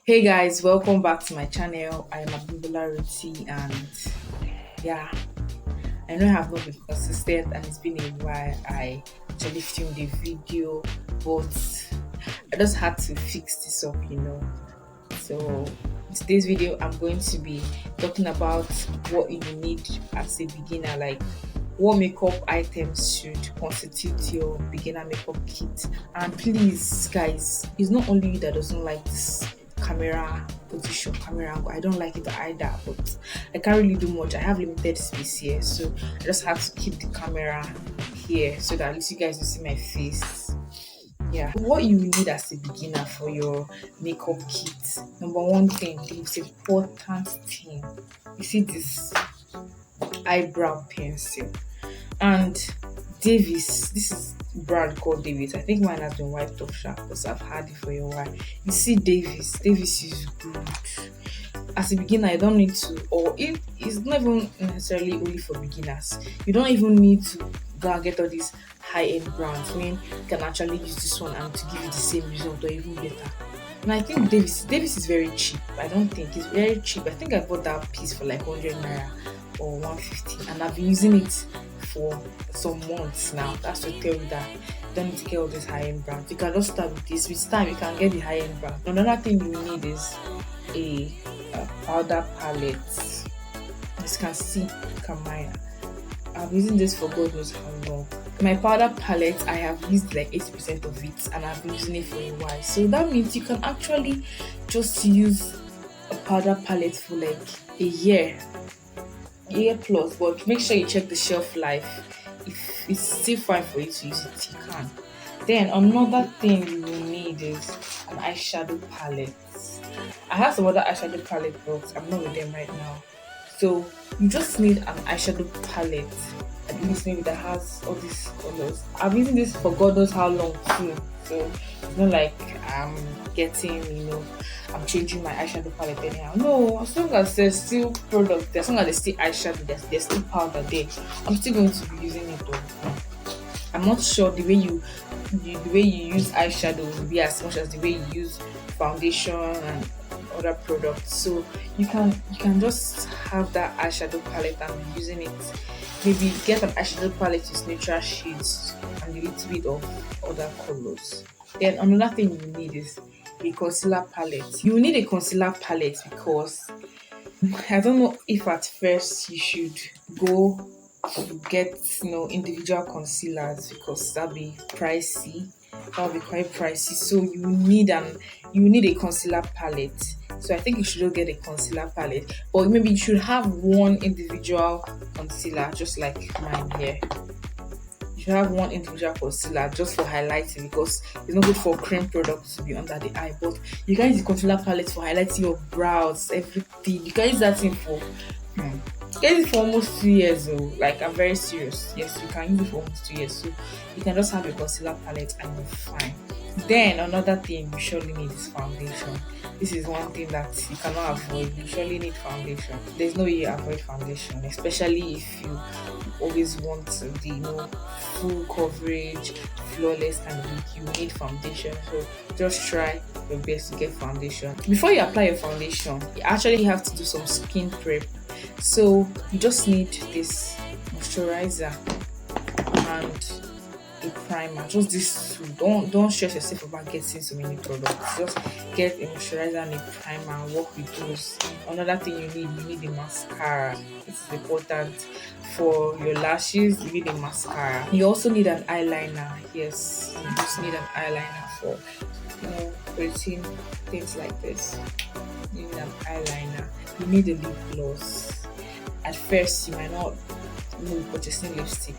Hey guys, welcome back to my channel. I am Abimbola Ruthie, and yeah, I know I have not been consistent and it's been a while. I actually filmed a video, but I just had to fix this up. So in today's video, I'm going to be talking about what you need as a beginner, like what makeup items should constitute your beginner makeup kit. And please, guys, it's not only you that doesn't like this camera position, camera angle. I don't like it either, but I can't really do much. I have limited space here, so I just have to keep the camera here so that at least you guys will see my face. Yeah, what you need as a beginner for your makeup kit. Number one thing, the most important thing, you see this eyebrow pencil. And Davis, this is brand called Davis. I think mine has been wiped off sharp because I've had it for a while. You see Davis is good. As a beginner, I don't need to, or it's not even necessarily only for beginners. You don't even need to go and get all these high-end brands when you can actually use this one and to give you the same result or even better. And I think Davis is very cheap. I don't think it's very cheap. I think I bought that piece for like 100 naira or 150, and I've been using it for some months now. That's to tell you that you don't need to get all these high-end brands. You can just start with this. With time, you can get the high-end brand. Another thing you need is a powder palette. As you can see, Kamaya. I've been using this for God knows how long. My powder palette, I have used like 80% of it, and I've been using it for a while. So that means you can actually just use a powder palette for like a year plus, but make sure you check the shelf life. If it's still fine for you to use it, you can. Then another thing you will need is an eyeshadow palette. I have some other eyeshadow palette, but I'm not with them right now. So you just need an eyeshadow palette, at least maybe that has all these colors. I've been using this for God knows how long too. So it's not like I'm I'm changing my eyeshadow palette anyhow. No, as long as there's still product, as long as there's still eyeshadow, there's still powder there, I'm still going to be using it though. I'm not sure the way you use eyeshadow will be as much as the way you use foundation and other products. So you can just have that eyeshadow palette and be using it. Maybe get an eyeshadow palette with neutral shades and a little bit of other colors. Then another thing you need is a concealer palette. You need a concealer palette because I don't know if at first you should go to get individual concealers because that'll be pricey. That'll be quite pricey. So you need a concealer palette. So I think you should just get a concealer palette, or maybe you should have one individual concealer, just like mine here. You should have one individual concealer just for highlighting because it's not good for cream products to be under the eye. But you can use the concealer palette for highlighting your brows, everything. You can use that thing for get it for almost 2 years though. Like, I'm very serious. Yes, you can use it for almost 2 years. So you can just have a concealer palette and you're fine. Then another thing you surely need is foundation. This is one thing that you cannot avoid. You surely need foundation. There's no way you avoid foundation, especially if you always want the full coverage, flawless kind of look. You need foundation. So just try your best to get foundation. Before you apply your foundation, you actually have to do some skin prep. So you just need this moisturizer and a primer. Just this two. Don't stress yourself about getting so many products. Just get a moisturizer and a primer and work with those. Another thing you need a mascara. This is important for your lashes. You need a mascara. You also need an eyeliner. Yes, you just need an eyeliner for creating things like this. You need an eyeliner. You need a lip gloss. At first, you might not know purchasing lipstick.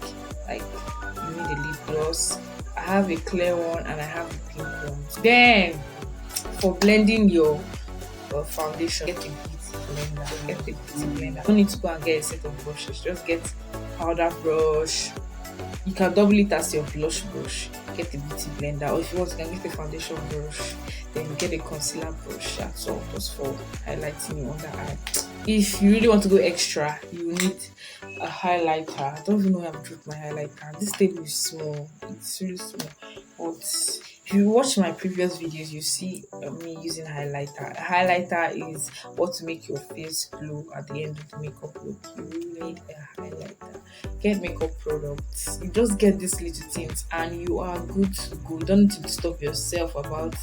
Like, you need a lip gloss. I have a clear one and I have a pink one. Then, for blending your foundation, get a beauty blender. Don't need to go and get a set of brushes. Just get powder brush. You can double it as your blush brush. Get a beauty blender, or if you want, you can get a foundation brush. Then you get a concealer brush. That's all, just for highlighting your under eye. If you really want to go extra, you need a highlighter. I don't even know how to put my highlighter. This table is small. It's really small. But if you watch my previous videos, you see me using highlighter. Highlighter is what to make your face glow at the end of the makeup look. You will need a highlighter. Get makeup products. You just get these little things and you are good to go. You don't need to disturb yourself about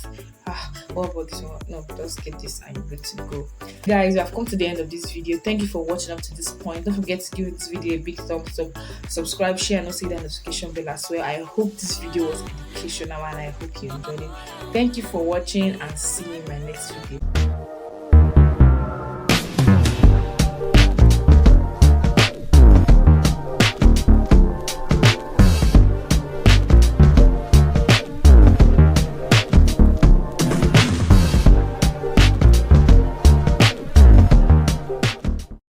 what about this one? No, just get this and you're good to go. Guys, we have come to the end of this video. Thank you for watching up to this point. Don't forget to give this video a big thumbs up, subscribe, share, and also hit the notification bell as well. I hope this video was educational and I hope you enjoyed it. Thank you for watching and see you in my next video.